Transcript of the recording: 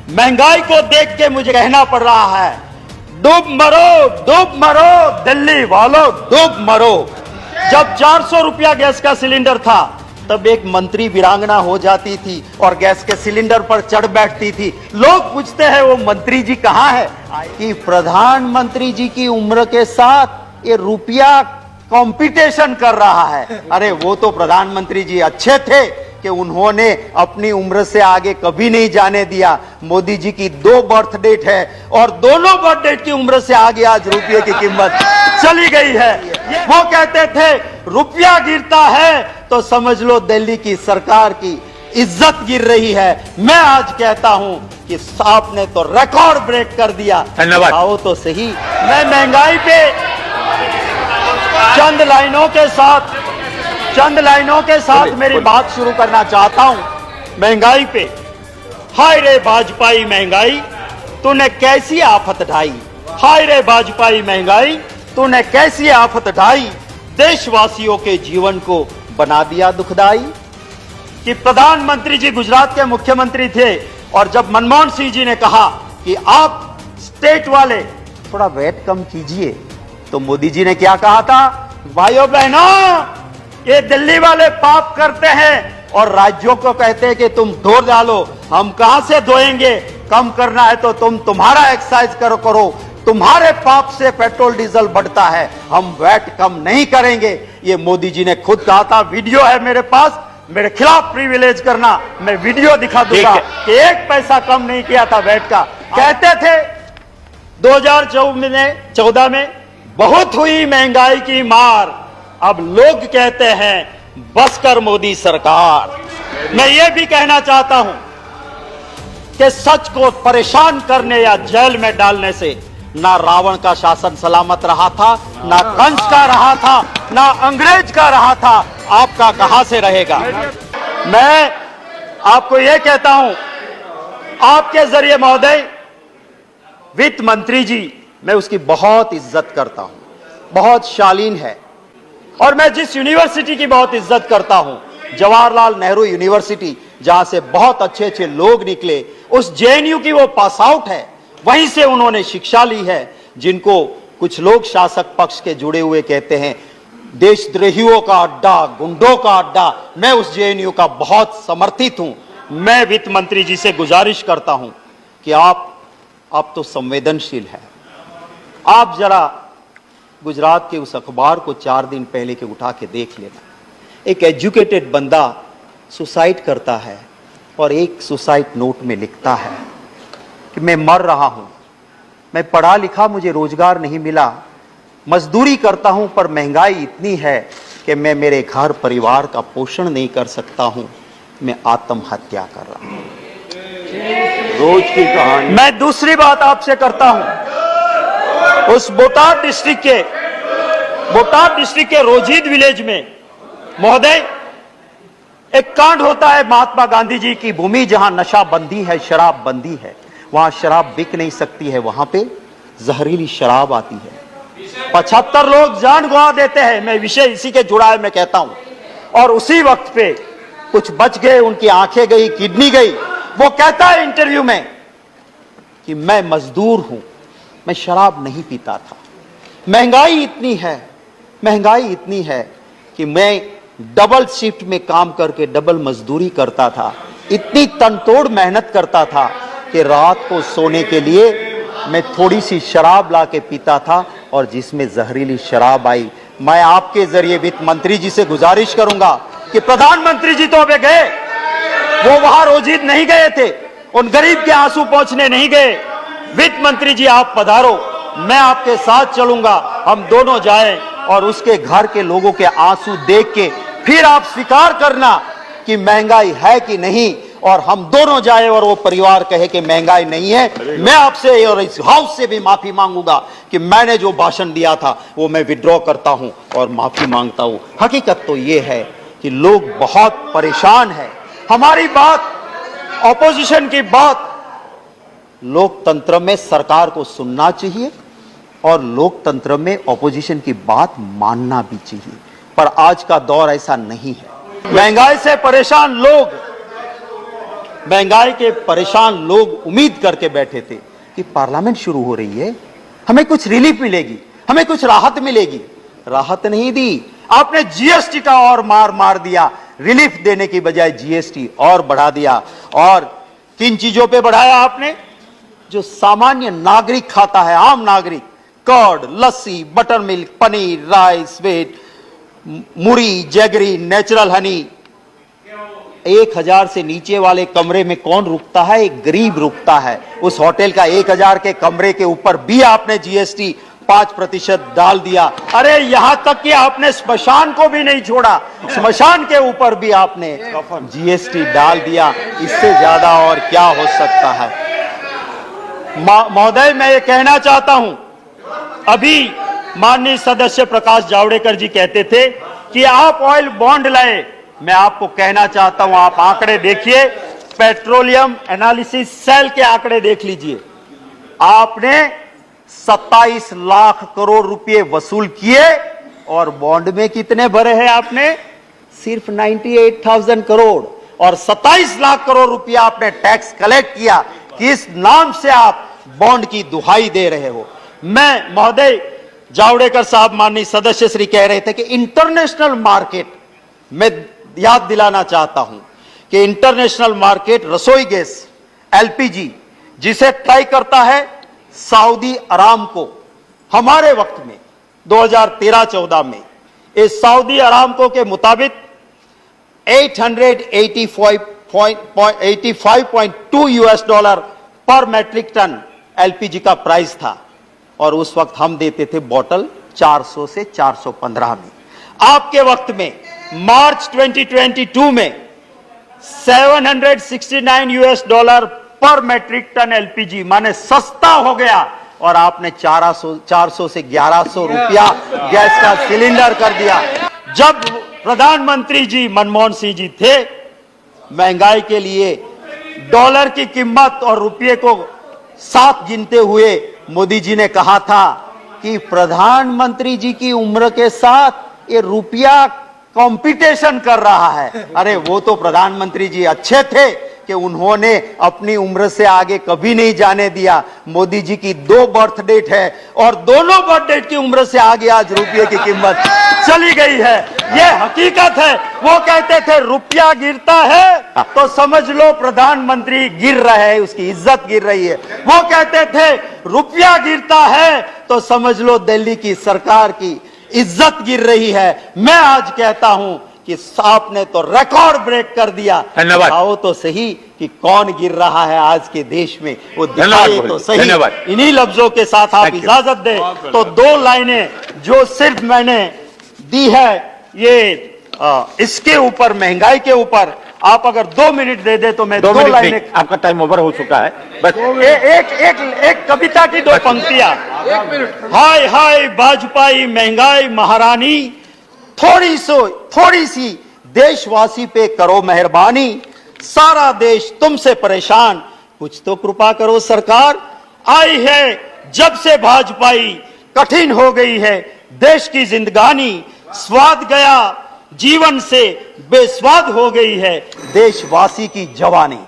महंगाई को देख के मुझे कहना पड़ रहा है, डूब मरो दिल्ली वालों, डूब मरो। जब 400 रुपया गैस का सिलेंडर था तब एक मंत्री वीरांगना हो जाती थी और गैस के सिलेंडर पर चढ़ बैठती थी। लोग पूछते हैं वो मंत्री जी कहां है? कि प्रधानमंत्री जी की उम्र के साथ ये रुपया कंपटीशन कर रहा है। अरे वो तो प्रधानमंत्री जी अच्छे थे कि उन्होंने अपनी उम्र से आगे कभी नहीं जाने दिया। मोदी जी की 2 बर्थ डेट है और दोनों बर्थ डेट की उम्र से आगे आज रुपये की कीमत चली गई है। वो कहते थे रुपया गिरता है तो समझ लो दिल्ली की सरकार की इज्जत गिर रही है। मैं आज कहता हूं कि आपने तो रिकॉर्ड ब्रेक कर दिया। धन्यवाद। आओ तो सही, मैं महंगाई पे चंद लाइनों के साथ मेरी बात शुरू करना चाहता हूं। महंगाई पे, हाय रे भाजपाई महंगाई तूने कैसी आफत ढाई, हाय रे भाजपाई महंगाई तूने कैसी आफत ढाई, देशवासियों के जीवन को बना दिया दुखदाई। कि प्रधानमंत्री जी गुजरात के मुख्यमंत्री थे और जब मनमोहन सिंह जी ने कहा कि आप स्टेट वाले थोड़ा वेट कम कीजिए, तो मोदी जी ने क्या कहा था? भाइयों बहनों, ये दिल्ली वाले पाप करते हैं और राज्यों को कहते हैं कि तुम धो डालो। हम कहां से धोएंगे? कम करना है तो तुम्हारा एक्सरसाइज करो, तुम्हारे पाप से पेट्रोल डीजल बढ़ता है, हम वैट कम नहीं करेंगे। ये मोदी जी ने खुद कहा था। वीडियो है मेरे पास, मेरे खिलाफ प्रिविलेज करना, मैं वीडियो दिखा दूंगा कि 1 पैसा कम नहीं किया था वैट का। कहते थे 2014 में बहुत हुई महंगाई की मार, अब लोग कहते हैं बस कर मोदी सरकार। मैं ये भी कहना चाहता हूं कि सच को परेशान करने या जेल में डालने से ना रावण का शासन सलामत रहा था, ना कंस का रहा था, ना अंग्रेज का रहा था। आपका कहां से रहेगा? मैं आपको यह कहता हूं, आपके जरिए महोदय, वित्त मंत्री जी, मैं उसकी बहुत इज्जत करता हूं, बहुत शालीन है। और मैं जिस यूनिवर्सिटी की बहुत इज्जत करता हूं, जवाहरलाल नेहरू यूनिवर्सिटी, जहां से बहुत अच्छे अच्छे लोग निकले, उस जेएनयू की वो पास आउट है, वहीं से उन्होंने शिक्षा ली है। जिनको कुछ लोग शासक पक्ष के जुड़े हुए कहते हैं देशद्रोहियों का अड्डा, गुंडों का अड्डा, मैं उस जेएनयू का बहुत समर्थित हूं। मैं वित्त मंत्री जी से गुजारिश करता हूं कि आप तो संवेदनशील है, आप जरा गुजरात के उस अखबार को 4 दिन पहले के उठा के देख लेना। एक एजुकेटेड बंदा सुसाइड करता है और एक सुसाइड नोट में लिखता है कि मैं मर रहा हूं, मैं पढ़ा लिखा, मुझे रोजगार नहीं मिला, मजदूरी करता हूं पर महंगाई इतनी है कि मैं मेरे घर परिवार का पोषण नहीं कर सकता हूं, मैं आत्महत्या कर रहा हूं। रोज की कहानी। मैं दूसरी बात आपसे करता हूं, उस बोटाड डिस्ट्रिक्ट के रोजीद विलेज में महोदय एक कांड होता है। महात्मा गांधी जी की भूमि, जहां नशा बंदी है, शराब बंदी है, वहां शराब बिक नहीं सकती है, वहां पे जहरीली शराब आती है, 75 लोग जान गंवा देते हैं। मैं विषय इसी के जुड़ा है, मैं कहता हूं। और उसी वक्त पे कुछ बच गए, उनकी आंखें गई, किडनी गई। वो कहता है इंटरव्यू में कि मैं मजदूर हूं, मैं शराब नहीं पीता था, महंगाई इतनी है कि मैं डबल शिफ्ट में काम करके डबल मजदूरी करता था, इतनी तनतोड़ मेहनत करता था कि रात को सोने के लिए मैं थोड़ी सी शराब ला के पीता था और जिसमें जहरीली शराब आई। मैं आपके जरिए वित्त मंत्री जी से गुजारिश करूंगा कि प्रधानमंत्री जी तो अबे गए, वो वहां रोजीद नहीं गए थे, उन गरीब के आंसू पोंछने नहीं गए। वित्त मंत्री जी आप पधारो, मैं आपके साथ चलूंगा, हम दोनों जाएं और उसके घर के लोगों के आंसू देख के फिर आप स्वीकार करना कि महंगाई है कि नहीं, और हम दोनों जाए और वो परिवार कहे कि महंगाई नहीं है। मैं आपसे और इस हाउस से भी माफी मांगूंगा कि मैंने जो भाषण दिया था वो मैं विड्रॉ करता हूं और माफी मांगता हूं। हकीकत तो ये है कि लोग बहुत परेशान हैं। हमारी बात, ऑपोजिशन की बात, लोकतंत्र में सरकार को सुनना चाहिए और लोकतंत्र में ऑपोजिशन की बात मानना भी चाहिए, पर आज का दौर ऐसा नहीं है। महंगाई से परेशान लोग महंगाई के परेशान लोग उम्मीद करके बैठे थे कि पार्लियामेंट शुरू हो रही है, हमें कुछ रिलीफ मिलेगी, हमें कुछ राहत मिलेगी। राहत नहीं दी, आपने जीएसटी का और मार दिया। रिलीफ देने की बजाय जीएसटी और बढ़ा दिया। और किन चीजों पे बढ़ाया आपने? जो सामान्य नागरिक खाता है, आम नागरिक, curd, lassi, butter milk, paneer, rice, sweet, मुड़ी, जैगरी, नेचुरल हनी। 1000 से नीचे वाले कमरे में कौन रुकता है? एक गरीब रुकता है। उस होटल का 1000 के कमरे के ऊपर भी आपने जीएसटी 5% डाल दिया। अरे यहां तक कि आपने स्मशान को भी नहीं छोड़ा, स्मशान के ऊपर भी आपने जीएसटी डाल दिया। इससे ज्यादा और क्या हो सकता है? महोदय, मैं ये कहना चाहता हूं, अभी माननीय सदस्य प्रकाश जावड़ेकर जी कहते थे कि आप ऑयल बॉन्ड लाए। मैं आपको कहना चाहता हूं, आप आंकड़े देखिए, पेट्रोलियम एनालिसिस सेल के आंकड़े देख लीजिए। आपने 27 लाख करोड़ रुपए वसूल किए और बॉन्ड में कितने भरे हैं आपने? सिर्फ 98,000 करोड़। और 27 लाख करोड़ रुपया आपने टैक्स कलेक्ट किया। किस नाम से आप बॉन्ड की दुहाई दे रहे हो? मैं महोदय जावड़ेकर साहब, माननीय सदस्य श्री कह रहे थे कि इंटरनेशनल मार्केट, मैं याद दिलाना चाहता हूं कि इंटरनेशनल मार्केट रसोई गैस एलपीजी जिसे ट्राई करता है सऊदी अरामको, हमारे वक्त में 2013-14 में इस सऊदी अरामको के मुताबिक 885.2 US डॉलर पर मैट्रिक टन एलपीजी का प्राइस था। और उस वक्त हम देते थे बोतल 400 से 415 में। आपके वक्त में मार्च 2022 में 769 US डॉलर पर मैट्रिक टन एलपीजी, माने सस्ता हो गया। और आपने 400 से 1100 रुपया गैस का सिलेंडर कर दिया। जब प्रधानमंत्री जी मनमोहन सिंह जी थे, महंगाई के लिए डॉलर की कीमत और रुपये को साथ गिनते हुए मोदी जी ने कहा था कि प्रधानमंत्री जी की उम्र के साथ ये रुपया कंपटीशन कर रहा है। अरे वो तो प्रधानमंत्री जी अच्छे थे कि उन्होंने अपनी उम्र से आगे कभी नहीं जाने दिया। मोदी जी की 2 बर्थ डेट है और दोनों बर्थ डेट की उम्र से आगे आज रुपये की कीमत चली गई है। ये हकीकत है। वो कहते थे रुपया गिरता है तो समझ लो प्रधानमंत्री गिर रहे हैं, उसकी इज्जत गिर रही है। वो कहते थे रुपया गिरता है तो समझ लो दिल्ली की सरकार की इज्जत गिर रही है। मैं आज कहता हूं कि आपने तो रिकॉर्ड ब्रेक कर दिया। दिखाओ तो सही कि कौन गिर रहा है आज के देश में, वो दिखाए तो सही। इन्हीं लफ्जों के साथ आप इजाजत दें तो 2 लाइनें जो सिर्फ मैंने दी है ये इसके ऊपर, महंगाई के ऊपर, आप अगर 2 मिनट दे दे तो मैं 2 लाइनें। आपका टाइम ओवर हो चुका है। बस एक कविता की 2 पंक्तियां। हाय हाय भाजपाई महंगाई महारानी, थोड़ी सी देशवासी पे करो मेहरबानी, सारा देश तुमसे परेशान, कुछ तो कृपा करो सरकार। आई है जब से भाजपाई, कठिन हो गई है देश की जिंदगानी, स्वाद गया जीवन से बेस्वाद हो गई है देशवासी की जवानी।